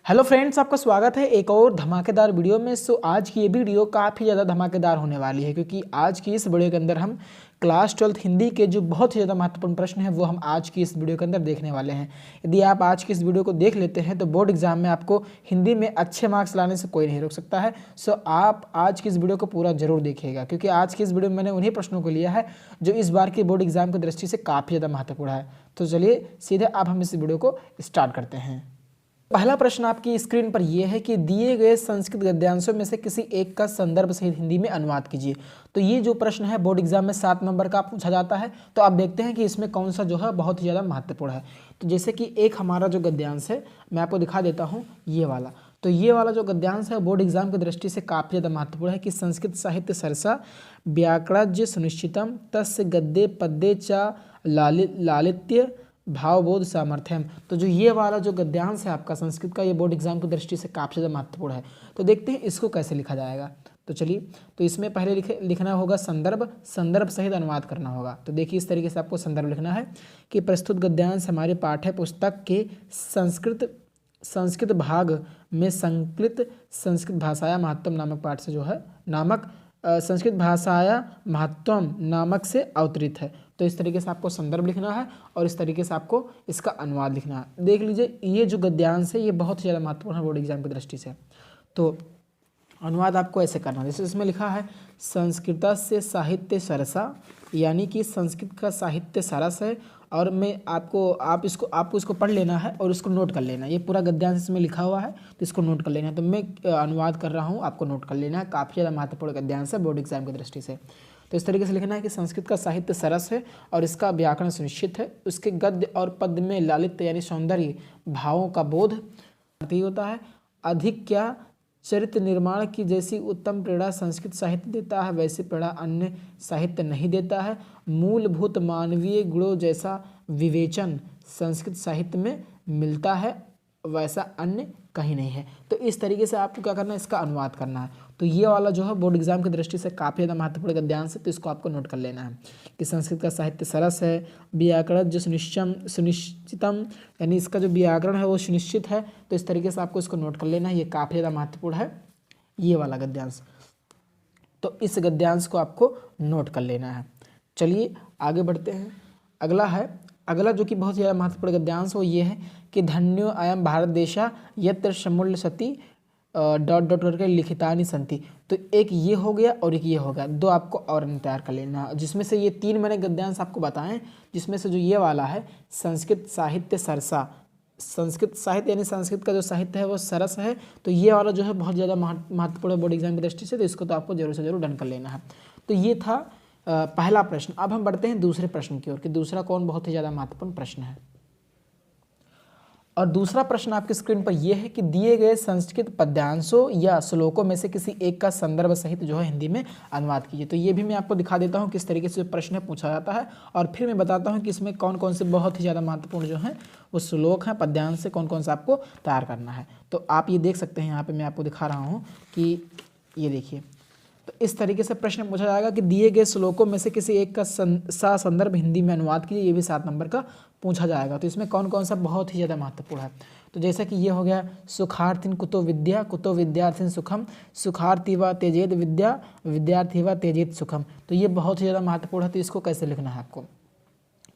Hello friends, आपका स्वागत है एक और धमाकेदार वीडियो में। आज की ये वीडियो काफ़ी ज़्यादा धमाकेदार होने वाली है क्योंकि आज की इस वीडियो के अंदर हम क्लास 12th हिंदी के जो बहुत ही ज़्यादा महत्वपूर्ण प्रश्न हैं वो हम आज की इस वीडियो के अंदर देखने वाले हैं। यदि आप आज की इस वीडियो को देख लेते हैं तो बोर्ड एग्जाम में आपको हिंदी में अच्छे मार्क्स लाने से कोई नहीं रोक सकता है। आप आज की इस वीडियो को पूरा जरूर देखिएगा क्योंकि आज की इस वीडियो में मैंने उन्हीं प्रश्नों को लिया है जो इस बार के बोर्ड एग्जाम की दृष्टि से काफ़ी ज़्यादा महत्वपूर्ण है। तो चलिए सीधे अब हम इस वीडियो को स्टार्ट करते हैं। पहला प्रश्न आपकी स्क्रीन पर यह है कि दिए गए संस्कृत गद्यांशों में से किसी एक का संदर्भ सहित हिंदी में अनुवाद कीजिए। तो ये जो प्रश्न है बोर्ड एग्जाम में 7 नंबर का पूछा जाता है। तो आप देखते हैं कि इसमें कौन सा जो है बहुत ही ज़्यादा महत्वपूर्ण है। तो जैसे कि एक हमारा जो गद्यांश है मैं आपको दिखा देता हूँ ये वाला। तो ये वाला जो गद्यांश है बोर्ड एग्जाम की दृष्टि से काफ़ी ज़्यादा महत्वपूर्ण है कि संस्कृत साहित्य सरसा व्याकरणज्य सुनिश्चितम तस्य गद्य पद्य च लालित्य भावबोध सामर्थ्यम। तो जो ये वाला जो गद्यांश है आपका संस्कृत का, ये बोर्ड एग्जाम की दृष्टि से काफ़ी ज़्यादा महत्वपूर्ण है। तो देखते हैं इसको कैसे लिखा जाएगा। तो चलिए, तो इसमें पहले लिखना होगा संदर्भ सहित अनुवाद करना होगा। तो देखिए इस तरीके से आपको संदर्भ लिखना है कि प्रस्तुत गद्यांश हमारे पाठ्य पुस्तक के संस्कृत भाग में संकलित संस्कृत भाषाया महत्वम नामक पाठ से जो है संस्कृत भाषाया महत्वम नामक से अवतरित है। तो इस तरीके से आपको संदर्भ लिखना है और इस तरीके से आपको इसका अनुवाद लिखना है। देख लीजिए ये जो गद्यांश है ये बहुत ही ज़्यादा महत्वपूर्ण है बोर्ड एग्जाम की दृष्टि से। तो अनुवाद आपको ऐसे करना है जैसे इसमें लिखा है संस्कृत से साहित्य सरसा, यानी कि संस्कृत का साहित्य सरस है। और मैं आपको इसको पढ़ लेना है और इसको नोट कर लेना है। ये पूरा गद्यांश इसमें लिखा हुआ है तो इसको नोट कर लेना है। तो मैं अनुवाद कर रहा हूँ, आपको नोट कर लेना है। काफ़ी ज़्यादा महत्वपूर्ण गद्यांश है बोर्ड एग्जाम की दृष्टि से। तो इस तरीके से लिखना है कि संस्कृत का साहित्य सरस है और इसका व्याकरण सुनिश्चित है। उसके गद्य और पद्य में लालित्य यानी सौंदर्य भावों का बोध होता है। अधिक क्या चरित्र निर्माण की जैसी उत्तम प्रेरणा संस्कृत साहित्य देता है वैसी प्रेरणा अन्य साहित्य नहीं देता है। मूलभूत मानवीय गुणों जैसा विवेचन संस्कृत साहित्य में मिलता है वैसा अन्य कहीं नहीं है। तो इस तरीके से आपको क्या करना है, इसका अनुवाद करना है। तो ये वाला जो है बोर्ड एग्जाम की दृष्टि से काफ़ी ज़्यादा महत्वपूर्ण गद्यांश है। तो इसको आपको नोट कर लेना है कि संस्कृत का साहित्य सरस है, व्याकरण जो सुनिश्चितम यानी इसका जो व्याकरण है वो सुनिश्चित है। तो इस तरीके से आपको इसको नोट कर लेना है। ये काफ़ी ज़्यादा महत्वपूर्ण है ये वाला गद्यांश। तो इस गद्यांश को आपको नोट कर लेना है। चलिए आगे बढ़ते हैं। अगला जो कि बहुत ज़्यादा महत्वपूर्ण गद्यांश वो ये है कि धन्यो अयम भारत देशा यत्र शमूल्य सती ... करके लिखितानि संति। तो एक ये हो गया और एक ये हो गया, दो आपको और तैयार कर लेना, जिसमें से ये 3 मैंने गद्यांश आपको बताएं, जिसमें से जो ये वाला है संस्कृत साहित्य सरसा, संस्कृत साहित्य यानी संस्कृत का जो साहित्य है वो सरस है। तो ये वाला जो है बहुत ज़्यादा महत्वपूर्ण बोर्ड एग्जाम की दृष्टि से। तो इसको तो आपको जरूर से जरूर डन कर लेना है। तो ये था पहला प्रश्न। अब हम बढ़ते हैं दूसरे प्रश्न की ओर कि दूसरा कौन बहुत ही ज़्यादा महत्वपूर्ण प्रश्न है। और दूसरा प्रश्न आपकी स्क्रीन पर यह है कि दिए गए संस्कृत पद्यांशों या श्लोकों में से किसी एक का संदर्भ सहित जो है हिंदी में अनुवाद कीजिए। तो ये भी मैं आपको दिखा देता हूँ किस तरीके से प्रश्न पूछा जाता है और फिर मैं बताता हूँ कि इसमें कौन कौन से बहुत ही ज़्यादा महत्वपूर्ण जो है वो श्लोक हैं, पद्यांश से कौन कौन सा आपको तैयार करना है। तो आप ये देख सकते हैं, यहाँ पर मैं आपको दिखा रहा हूँ कि ये देखिए। तो इस तरीके से प्रश्न पूछा जाएगा कि दिए गए श्लोकों में से किसी एक का संदर्भ हिंदी में अनुवाद कीजिए। ये भी 7 नंबर का पूछा जाएगा। तो इसमें कौन कौन सा बहुत ही ज़्यादा महत्वपूर्ण है। तो जैसा कि ये हो गया सुखार्थिन कुतो विद्या कुतो विद्यार्थिन सुखम सुखार्थी व तेजेत विद्या विद्यार्थी व तेजेत सुखम। तो ये बहुत ही ज़्यादा महत्वपूर्ण है। तो इसको कैसे लिखना है आपको,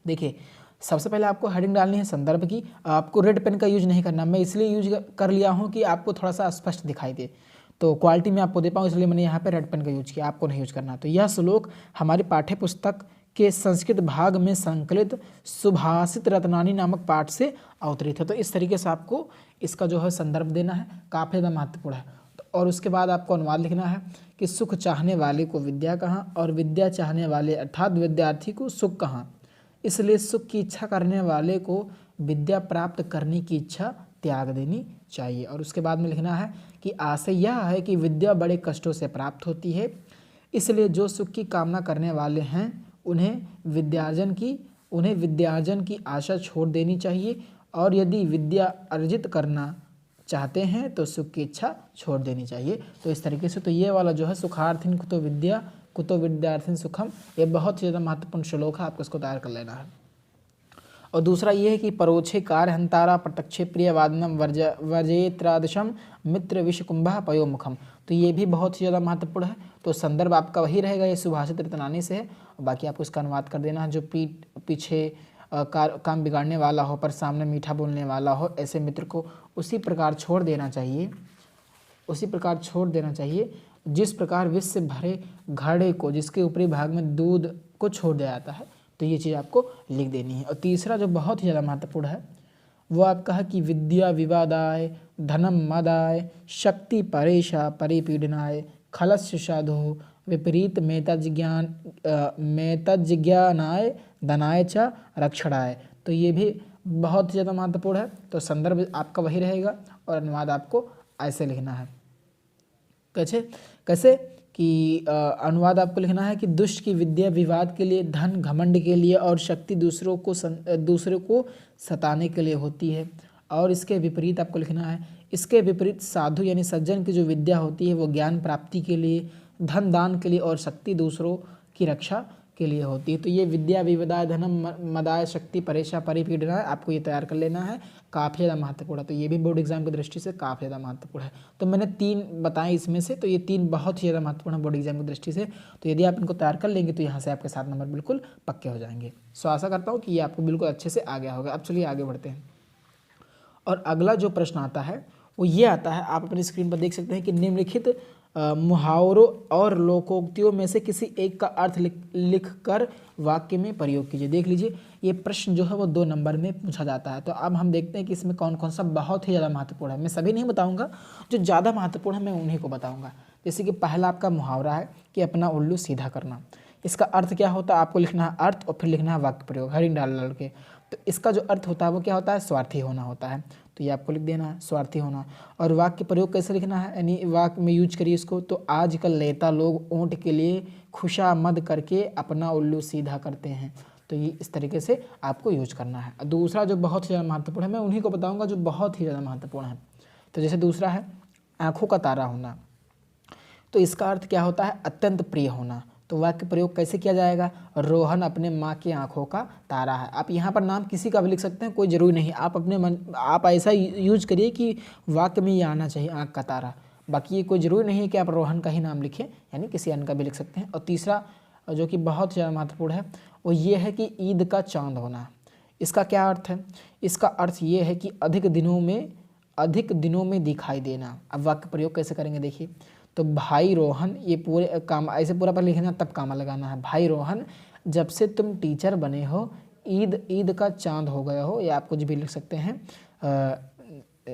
देखिए सबसे पहले आपको हेडिंग डालनी है संदर्भ की। आपको रेड पेन का यूज नहीं करना, मैं इसलिए यूज कर लिया हूँ कि आपको थोड़ा सा स्पष्ट दिखाई दे, तो क्वालिटी में आपको दे पाऊँ इसलिए मैंने यहाँ पे रेड पेन का यूज किया, आपको नहीं यूज करना। तो यह श्लोक हमारी पाठ्य पुस्तक के संस्कृत भाग में संकलित सुभाषित रत्नानी नामक पाठ से अवतरित है। तो इस तरीके से आपको इसका जो है संदर्भ देना है, काफ़ी ज़्यादा महत्वपूर्ण है। और उसके बाद आपको अनुवाद लिखना है कि सुख चाहने वाले को विद्या कहाँ और विद्या चाहने वाले अर्थात विद्यार्थी को सुख कहाँ, इसलिए सुख की इच्छा करने वाले को विद्या प्राप्त करने की इच्छा त्याग देनी चाहिए। और उसके बाद में लिखना है कि आशय यह है कि विद्या बड़े कष्टों से प्राप्त होती है, इसलिए जो सुख की कामना करने वाले हैं उन्हें विद्यार्जन की आशा छोड़ देनी चाहिए और यदि विद्या अर्जित करना चाहते हैं तो सुख की इच्छा छोड़ देनी चाहिए। तो इस तरीके से तो ये वाला जो है सुखार्थिन कुतो विद्या कुतो विद्यार्थिन सुखम, ये बहुत ही ज़्यादा महत्वपूर्ण श्लोक है, आपको इसको तैयार कर लेना है। और दूसरा ये है कि परोक्षे कार्य हंतारा प्रत्यक्षे प्रिय वादनम वर्जेत्रादशम मित्र विषकुंभा पयोमुखम। तो ये भी बहुत ही ज़्यादा महत्वपूर्ण है। तो संदर्भ आपका वही रहेगा, ये सुभाषित रत्नानी से है, और बाकी आपको इसका अनुवाद कर देना है। जो पीछे काम बिगाड़ने वाला हो पर सामने मीठा बोलने वाला हो, ऐसे मित्र को उसी प्रकार छोड़ देना चाहिए, उसी प्रकार छोड़ देना चाहिए जिस प्रकार विष से भरे घड़े को जिसके ऊपरी भाग में दूध को छोड़ दिया जाता है। तो ये चीज़ आपको लिख देनी है। और तीसरा जो बहुत ही ज़्यादा महत्वपूर्ण है वो आपका है कि विद्या विवादाय धनम मदाय शक्ति परेशा परिपीडनाय खलस्य साधु विपरीत मेतज्ज्ञानाय धनाय च रक्षणाय। तो ये भी बहुत ज़्यादा महत्वपूर्ण है। तो संदर्भ आपका वही रहेगा और अनुवाद आपको ऐसे लिखना है। कैसे कि अनुवाद आपको लिखना है कि दुष्ट की विद्या विवाद के लिए, धन घमंड के लिए और शक्ति दूसरे को सताने के लिए होती है। और इसके विपरीत आपको लिखना है, इसके विपरीत साधु यानी सज्जन की जो विद्या होती है वो ज्ञान प्राप्ति के लिए, धन दान के लिए और शक्ति दूसरों की रक्षा के लिए होती है। तो ये विद्या विवादाय धनम मदाय शक्ति परेशा परिपीडना आपको ये तैयार कर लेना है, काफ़ी ज़्यादा महत्वपूर्ण है। तो ये भी बोर्ड एग्जाम की दृष्टि से काफ़ी ज़्यादा महत्वपूर्ण है। तो मैंने 3 बताए इसमें से, तो ये 3 बहुत ही ज़्यादा महत्वपूर्ण है बोर्ड एग्जाम की दृष्टि से। तो यदि आप इनको तैयार कर लेंगे तो यहाँ से आपके 7 नंबर बिल्कुल पक्के हो जाएंगे। सो आशा करता हूँ कि ये आपको बिल्कुल अच्छे से आ गया होगा। अब चलिए आगे बढ़ते हैं। और अगला जो प्रश्न आता है वो ये आता है, आप अपनी स्क्रीन पर देख सकते हैं कि निम्नलिखित मुहावरों और लोकोक्तियों में से किसी एक का अर्थ लिख कर वाक्य में प्रयोग कीजिए। देख लीजिए, ये प्रश्न जो है वो 2 नंबर में पूछा जाता है। तो अब हम देखते हैं कि इसमें कौन कौन सा बहुत ही ज़्यादा महत्वपूर्ण है। मैं सभी नहीं बताऊंगा, जो ज़्यादा महत्वपूर्ण है मैं उन्हीं को बताऊंगा। जैसे कि पहला आपका मुहावरा है कि अपना उल्लू सीधा करना। इसका अर्थ क्या होता है, आपको लिखना है अर्थ और फिर लिखना है वाक्य प्रयोग, हेडिंग डाल के। तो इसका जो अर्थ होता है वो क्या होता है, स्वार्थी होना होता है। तो ये आपको लिख देना है, स्वार्थी होना। और वाक्य प्रयोग कैसे लिखना है, यानी वाक्य में यूज करिए इसको। तो आजकल नेता लोग ऊँट के लिए खुशामद करके अपना उल्लू सीधा करते हैं। तो ये इस तरीके से आपको यूज करना है। दूसरा जो बहुत ही ज़्यादा महत्वपूर्ण है, मैं उन्हीं को बताऊँगा जो बहुत ही ज़्यादा महत्वपूर्ण है। तो जैसे दूसरा है आँखों का तारा होना। तो इसका अर्थ क्या होता है, अत्यंत प्रिय होना। तो वाक्य प्रयोग कैसे किया जाएगा, रोहन अपने माँ की आंखों का तारा है। आप यहाँ पर नाम किसी का भी लिख सकते हैं, कोई ज़रूरी नहीं। आप अपने मन, आप ऐसा यूज करिए कि वाक्य में ये आना चाहिए, आँख का तारा। बाकी ये कोई ज़रूरी नहीं है कि आप रोहन का ही नाम लिखें, यानी किसी अन्य का भी लिख सकते हैं। और तीसरा जो कि बहुत ज़्यादा महत्वपूर्ण है वो ये है कि ईद का चाँद होना। इसका क्या अर्थ है, इसका अर्थ ये है कि अधिक दिनों में दिखाई देना। अब वाक्य प्रयोग कैसे करेंगे देखिए। तो भाई रोहन, ये पूरे काम ऐसे पूरा पर लिखना तब कामा लगाना है। भाई रोहन, जब से तुम टीचर बने हो ईद का चांद हो गया हो। या आप कुछ भी लिख सकते हैं,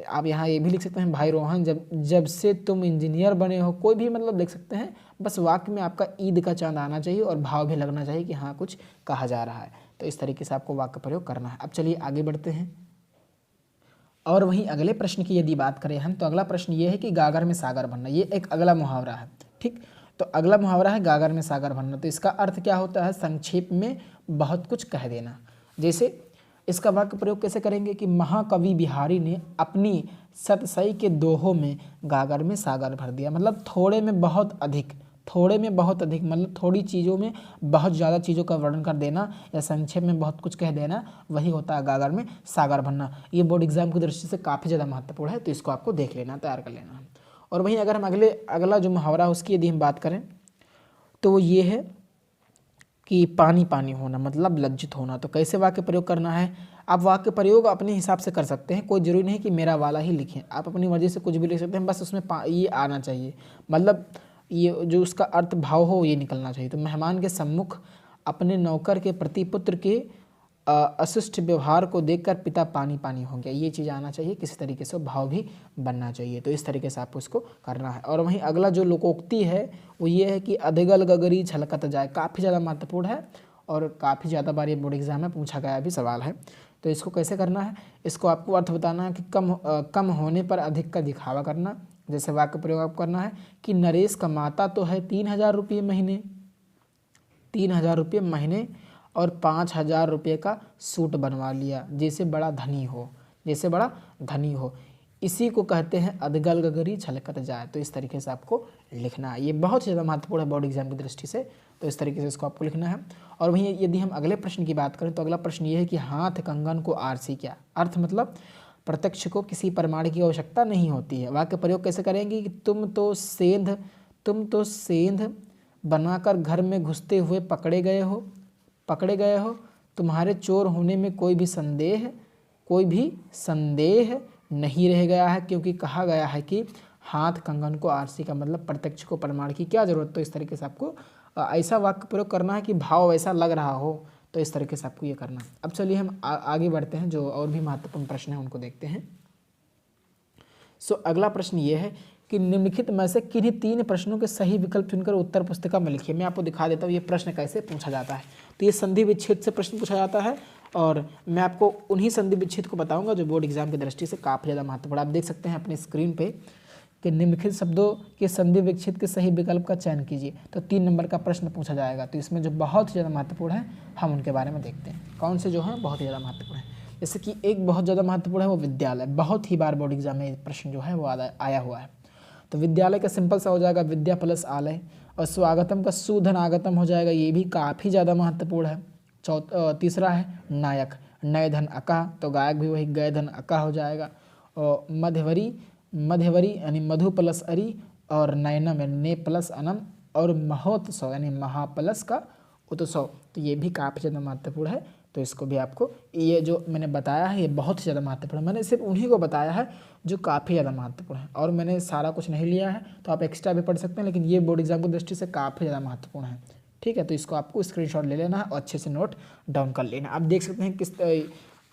आप यहाँ ये भी लिख सकते हैं भाई रोहन जब से तुम इंजीनियर बने हो, कोई भी मतलब लिख सकते हैं। बस वाक्य में आपका ईद का चांद आना चाहिए और भाव भी लगना चाहिए कि हाँ कुछ कहा जा रहा है। तो इस तरीके से आपको वाक्य प्रयोग करना है। अब चलिए आगे बढ़ते हैं। और वहीं अगले प्रश्न की यदि बात करें हम, तो अगला प्रश्न ये है कि गागर में सागर भरना। ये एक अगला मुहावरा है, ठीक। तो अगला मुहावरा है गागर में सागर भरना। तो इसका अर्थ क्या होता है, संक्षेप में बहुत कुछ कह देना। जैसे इसका वाक्य प्रयोग कैसे करेंगे कि महाकवि बिहारी ने अपनी सतसई के दोहों में गागर में सागर भर दिया। मतलब थोड़े में बहुत अधिक मतलब थोड़ी चीज़ों में बहुत ज़्यादा चीज़ों का वर्णन कर देना या संक्षेप में बहुत कुछ कह देना, वही होता है गागर में सागर भरना। ये बोर्ड एग्जाम की दृष्टि से काफ़ी ज़्यादा महत्वपूर्ण है। तो इसको आपको देख लेना, तैयार कर लेना है। और वहीं अगर हम अगला जो मुहावरा है उसकी यदि हम बात करें तो वो ये है कि पानी पानी होना, मतलब लज्जित होना। तो कैसे वाक्य प्रयोग करना है, आप वाक्य प्रयोग अपने हिसाब से कर सकते हैं, कोई ज़रूरी नहीं कि मेरा वाला ही लिखें। आप अपनी मर्जी से कुछ भी लिख सकते हैं, बस उसमें ये आना चाहिए, मतलब ये जो उसका अर्थ भाव हो ये निकलना चाहिए। तो मेहमान के सम्मुख अपने नौकर के प्रति पुत्र के अशिष्ट व्यवहार को देखकर पिता पानी पानी हो गया, ये चीज़ आना चाहिए। किसी तरीके से भाव भी बनना चाहिए। तो इस तरीके से आपको इसको करना है। और वहीं अगला जो लोकोक्ति है वो ये है कि अधगल गगरी छलकत जाए। काफ़ी ज़्यादा महत्वपूर्ण है और काफ़ी ज़्यादा बार ये बोर्ड एग्जाम में पूछा गया भी सवाल है। तो इसको कैसे करना है, इसको आपको अर्थ बताना है कि कम होने पर अधिक का दिखावा करना। जैसे वाक्य प्रयोग आप करना है कि नरेश कमाता तो है 3,000 रुपये महीने, 3,000 रुपये महीने और 5,000 रुपये का सूट बनवा लिया, जैसे बड़ा धनी हो। इसी को कहते हैं अधगल गगरी छलकत जाए। तो इस तरीके से आपको लिखना है, ये बहुत ज़्यादा महत्वपूर्ण है बोर्ड एग्जाम की दृष्टि से। तो इस तरीके से इसको आपको लिखना है। और वहीं यदि हम अगले प्रश्न की बात करें तो अगला प्रश्न ये है कि हाथ कंगन को आरसी क्या। अर्थ मतलब प्रत्यक्ष को किसी प्रमाण की आवश्यकता नहीं होती है। वाक्य प्रयोग कैसे करेंगे कि तुम तो सेंध बनाकर घर में घुसते हुए पकड़े गए हो। तुम्हारे चोर होने में कोई भी संदेह नहीं रह गया है, क्योंकि कहा गया है कि हाथ कंगन को आरसी का मतलब प्रत्यक्ष को प्रमाण की क्या जरूरत। तो इस तरीके से आपको ऐसा वाक्य प्रयोग करना है कि भाव ऐसा लग रहा हो। तो इस तरीके से आपको ये करना है। अब चलिए हम आगे बढ़ते हैं, जो और भी महत्वपूर्ण प्रश्न है उनको देखते हैं। अगला प्रश्न ये है कि निम्नलिखित में से किन्हीं 3 प्रश्नों के सही विकल्प चुनकर उत्तर पुस्तिका में लिखिए। मैं आपको दिखा देता हूँ ये प्रश्न कैसे पूछा जाता है। तो ये संधि विच्छेद से प्रश्न पूछा जाता है और मैं आपको उन्हीं संधि विच्छेद को बताऊंगा जो बोर्ड एग्जाम की दृष्टि से काफ़ी ज़्यादा महत्वपूर्ण। आप देख सकते हैं अपनी स्क्रीन पे कि निम्नलिखित शब्दों के संधि विच्छेद के सही विकल्प का चयन कीजिए। तो 3 नंबर का प्रश्न पूछा जाएगा। तो इसमें जो बहुत ज़्यादा महत्वपूर्ण है हम उनके बारे में देखते हैं, कौन से जो हैं बहुत ही ज़्यादा महत्वपूर्ण है। जैसे कि एक बहुत ज़्यादा महत्वपूर्ण है वो विद्यालय, बहुत ही बार बोर्ड एग्जाम में प्रश्न जो है वो आया हुआ है। तो विद्यालय का सिंपल सा हो जाएगा विद्या प्लस आलय, और स्वागतम का सुधन आगतम हो जाएगा, ये भी काफ़ी ज़्यादा महत्वपूर्ण है। तीसरा है नायक, नय धन अका, तो गायक भी वही गय धन अका हो जाएगा। और मध्यवरी यानी मधु प्लस अरी, और नयनम यानी ने प्लस अनम, और महोत्सव यानी महा प्लस का उत्सव, तो ये भी काफ़ी ज़्यादा महत्वपूर्ण है। तो इसको भी आपको, ये जो मैंने बताया है ये बहुत ही ज़्यादा महत्वपूर्ण है। मैंने सिर्फ उन्हीं को बताया है जो काफ़ी ज़्यादा महत्वपूर्ण है, और मैंने सारा कुछ नहीं लिया है। तो आप एक्स्ट्रा भी पढ़ सकते हैं, लेकिन ये बोर्ड एग्जाम की दृष्टि से काफ़ी ज़्यादा महत्वपूर्ण है। ठीक है, तो इसको आपको स्क्रीनशॉट ले लेना है और अच्छे से नोट डाउन कर लेना। आप देख सकते हैं किस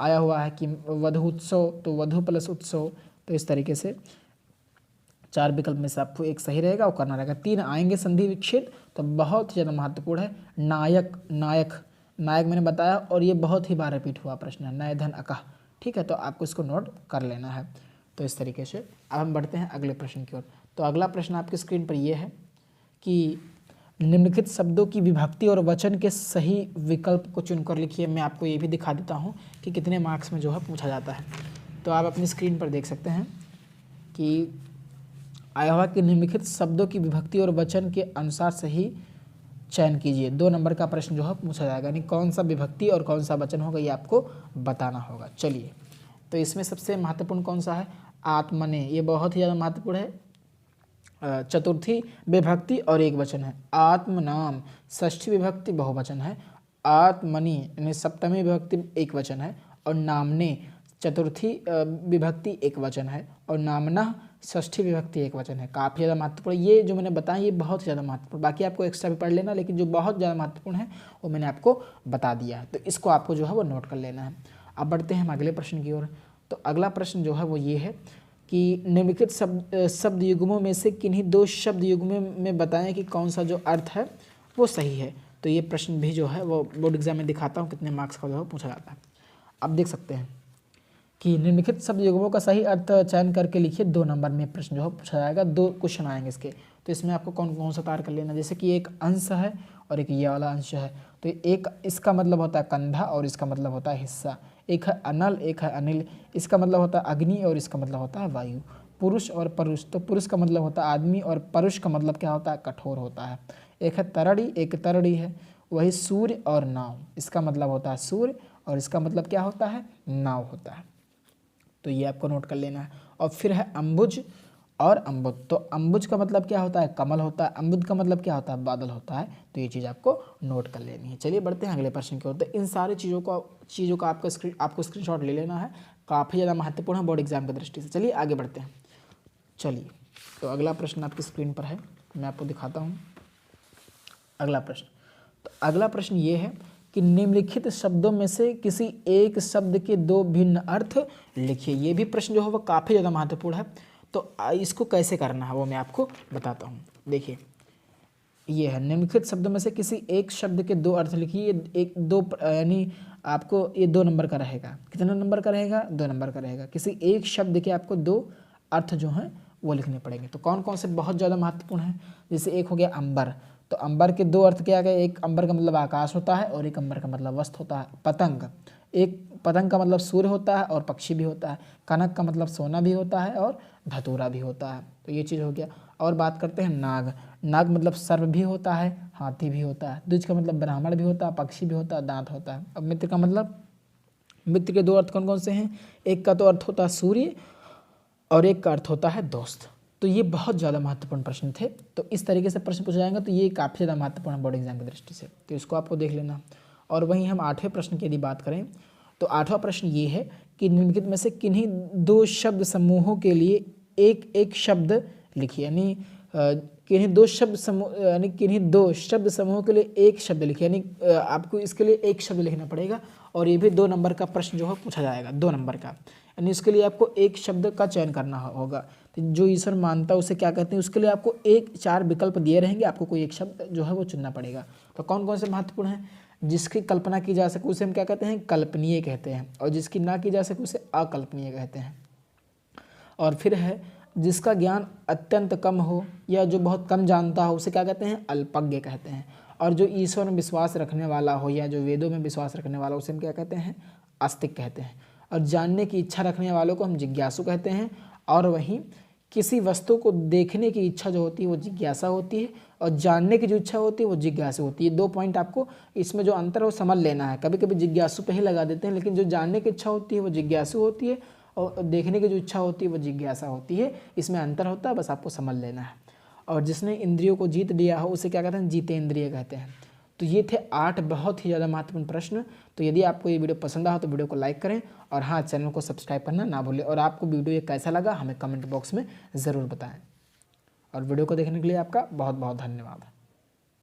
आया हुआ है कि वधु उत्सव, तो वधु प्लस उत्सव। तो इस तरीके से 4 विकल्प में से आपको एक सही रहेगा, वो करना रहेगा। 3 आएंगे संधि विच्छेद, तो बहुत ज़्यादा महत्वपूर्ण है। नायक मैंने बताया, और ये बहुत ही बार रिपीट हुआ प्रश्न है, नय धन अका। ठीक है, तो आपको इसको नोट कर लेना है। तो इस तरीके से अब हम बढ़ते हैं अगले प्रश्न की ओर। तो अगला प्रश्न आपकी स्क्रीन पर यह है कि निम्नलिखित शब्दों की विभक्ति और वचन के सही विकल्प को चुनकर लिखिए। मैं आपको ये भी दिखा देता हूँ कि कितने मार्क्स में जो है पूछा जाता है। तो आप अपनी स्क्रीन पर देख सकते हैं कि आया हुआ कि निम्नलिखित शब्दों की विभक्ति और वचन के अनुसार सही चयन कीजिए। 2 नंबर का प्रश्न जो है पूछा जाएगा, यानी कौन सा विभक्ति और कौन सा वचन होगा ये आपको बताना होगा। चलिए, तो इसमें सबसे महत्वपूर्ण कौन सा है, आत्मने, ये बहुत ही ज़्यादा महत्वपूर्ण है। चतुर्थी विभक्ति और एक वचन है। आत्म नाम षष्ठी विभक्ति बहुवचन है। आत्मनि यानी सप्तमी विभक्ति एक वचन है। और नामने चतुर्थी विभक्ति एक वचन है। और नामना षष्ठी विभक्ति एक वचन है। काफ़ी ज़्यादा महत्वपूर्ण, ये जो मैंने बताया ये बहुत ज़्यादा महत्वपूर्ण। बाकी आपको एक्स्ट्रा भी पढ़ लेना, लेकिन जो बहुत ज़्यादा महत्वपूर्ण है वो मैंने आपको बता दिया है। तो इसको आपको जो है वो नोट कर लेना है। अब बढ़ते हैं हम अगले प्रश्न की ओर। तो अगला प्रश्न जो है वो ये है कि निम्नलिखित शब्द युग्मों में से किन्हीं 2 शब्द युग्मों में बताएं कि कौन सा जो अर्थ है वो सही है। तो ये प्रश्न भी जो है वो बोर्ड एग्जाम में दिखाता हूँ कितने मार्क्स का जो है पूछा जाता है। अब देख सकते हैं कि निम्नलिखित शब्द युग्मों का सही अर्थ चयन करके लिखिए। 2 नंबर में प्रश्न जो है पूछा जाएगा। 2 क्वेश्चन आएंगे इसके। तो इसमें आपको कौन कौन सा तैयार कर लेना, जैसे कि एक अंश है और एक ये वाला अंश है। तो एक इसका मतलब होता है कंधा और इसका मतलब होता है हिस्सा। एक है अनल, एक है अनिल, इसका मतलब होता है अग्नि और इसका मतलब होता है वायु। पुरुष और परुष, तो पुरुष का मतलब होता है आदमी और परुष का मतलब क्या होता है, कठोर होता है। एक है तरड़ी, एक तरड़ी है। वही सूर्य और नाव, इसका मतलब होता है सूर्य और इसका मतलब क्या होता है, नाव होता है। तो ये आपको नोट कर लेना है। और फिर है अम्बुज और अम्बुद। तो अम्बुज का मतलब क्या होता है, कमल होता है। अम्बुद का मतलब क्या होता है, बादल होता है। तो ये चीज़ आपको नोट कर लेनी है। चलिए बढ़ते हैं अगले प्रश्न की ओर। तो इन सारी चीज़ों का आपको स्क्रीनशॉट ले लेना है। काफ़ी ज़्यादा महत्वपूर्ण है बोर्ड एग्जाम की दृष्टि से। चलिए आगे बढ़ते हैं। चलिए, तो अगला प्रश्न आपकी स्क्रीन पर है, मैं आपको दिखाता हूँ अगला प्रश्न। तो अगला प्रश्न ये है कि निम्नलिखित शब्दों में से किसी एक शब्द के 2 भिन्न अर्थ लिखिए। ये भी प्रश्न जो है वो काफ़ी ज़्यादा महत्वपूर्ण है। तो इसको कैसे करना है वो मैं आपको बताता हूँ। देखिए, ये है निम्नलिखित शब्दों में से किसी एक शब्द के 2 अर्थ लिखिए। यानी आपको ये 2 नंबर का रहेगा। कितना नंबर का रहेगा, 2 नंबर का रहेगा। किसी एक शब्द के आपको 2 अर्थ जो हैं वो लिखने पड़ेंगे। तो कौन कौन से बहुत ज़्यादा महत्वपूर्ण हैं, जैसे एक हो गया अंबर। तो अंबर के 2 अर्थ क्या गए, एक अंबर का मतलब आकाश होता है और एक अंबर का मतलब वस्त्र होता है। पतंग, एक पतंग का मतलब सूर्य होता है और पक्षी भी होता है, कनक का मतलब सोना भी होता है और धतूरा भी होता है। तो ये चीज़ हो गया। और बात करते हैं नाग। नाग मतलब सर्प भी होता है, हाथी भी होता है। द्विज का मतलब ब्राह्मण भी होता है, पक्षी भी होता है, दांत होता है। अब मित्र का मतलब, मित्र के दो अर्थ कौन कौन से हैं? एक का तो अर्थ होता है सूर्य और एक का अर्थ होता है दोस्त। तो ये बहुत ज़्यादा महत्वपूर्ण प्रश्न थे। तो इस तरीके से प्रश्न पूछा जाएगा तो ये काफ़ी ज़्यादा महत्वपूर्ण है बोर्ड एग्जाम की दृष्टि से, तो इसको आपको देख लेना। और वहीं हम 8वें प्रश्न की यदि बात करें तो 8वां प्रश्न ये है कि निम्नलिखित में से किन्हीं दो शब्द समूहों के लिए एक एक शब्द लिखिए, यानी किन्हीं दो शब्द समूह, यानी किन्हीं दो शब्द समूहों के लिए एक शब्द लिखिए, यानी आपको इसके लिए एक शब्द लिखना पड़ेगा और ये भी 2 नंबर का प्रश्न जो है पूछा जाएगा, 2 नंबर का। यानी इसके लिए आपको एक शब्द का चयन करना होगा। तो जो ईश्वर मानता है उसे क्या कहते हैं, उसके लिए आपको 4 विकल्प दिए रहेंगे, आपको कोई एक शब्द जो है वो चुनना पड़ेगा। तो कौन कौन से महत्वपूर्ण हैं? जिसकी कल्पना की जा सके उसे हम क्या कहते हैं? कल्पनीय कहते हैं। और जिसकी ना की जा सके उसे अकल्पनीय कहते हैं। और फिर है जिसका ज्ञान अत्यंत कम हो या जो बहुत कम जानता हो उसे क्या कहते हैं? अल्पज्ञ कहते हैं। और जो ईश्वर में विश्वास रखने वाला हो या जो वेदों में विश्वास रखने वाला हो उसे हम क्या कहते हैं? आस्तिक कहते हैं। और जानने की इच्छा रखने वालों को हम जिज्ञासु कहते हैं। और वहीं किसी वस्तु को देखने की इच्छा जो होती है वो जिज्ञासा होती है और जानने की जो इच्छा होती है वो जिज्ञासु होती है। 2 पॉइंट आपको इसमें जो अंतर है वो समझ लेना है। कभी कभी जिज्ञासु पे ही लगा देते हैं, लेकिन जो जानने की इच्छा होती है वो जिज्ञासु होती है और देखने की जो इच्छा होती है वो जिज्ञासा होती है। इसमें अंतर होता है, बस आपको समझ लेना है। और जिसने इंद्रियों को जीत लिया हो उसे क्या कहते हैं? जितेंद्रिय कहते हैं। तो ये थे 8 बहुत ही ज़्यादा महत्वपूर्ण प्रश्न। तो यदि आपको ये वीडियो पसंद आया तो वीडियो को लाइक करें और हाँ, चैनल को सब्सक्राइब करना ना भूलें। और आपको वीडियो ये कैसा लगा हमें कमेंट बॉक्स में ज़रूर बताएं। और वीडियो को देखने के लिए आपका बहुत बहुत धन्यवाद।